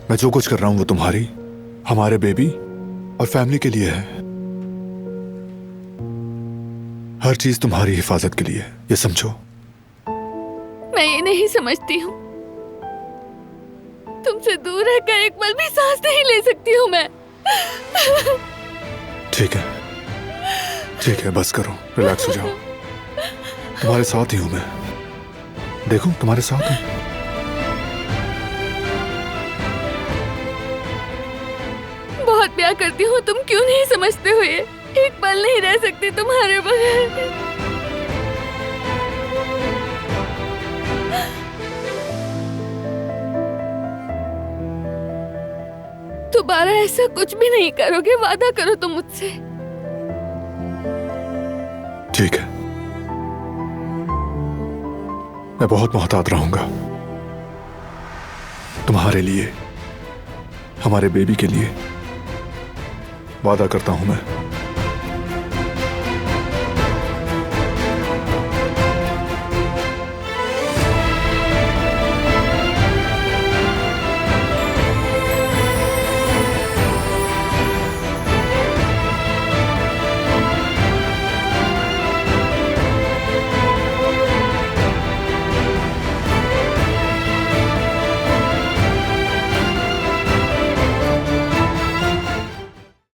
मैं जो कुछ कर रहा हूं वो तुम्हारी, हमारे बेबी और फैमिली के लिए है। हर चीज तुम्हारी हिफाजत के लिए, ये समझो। मैं ये नहीं समझती हूँ, तुमसे दूर रहकर एक पल भी सांस नहीं ले सकती हूँ मैं। ठीक है, ठीक है, बस करो, रिलैक्स हो जाओ। तुम्हारे साथ ही हूं मैं, देखो तुम्हारे साथ हूं। बहुत प्यार करती हूँ, तुम क्यों नहीं समझते हो ये? एक पल नहीं रह सकती तुम्हारे बगैर। दोबारा ऐसा कुछ भी नहीं करोगे, वादा करो तुम मुझसे। ठीक है, मैं बहुत मोहतात रहूंगा तुम्हारे लिए, हमारे बेबी के लिए, वादा करता हूं मैं।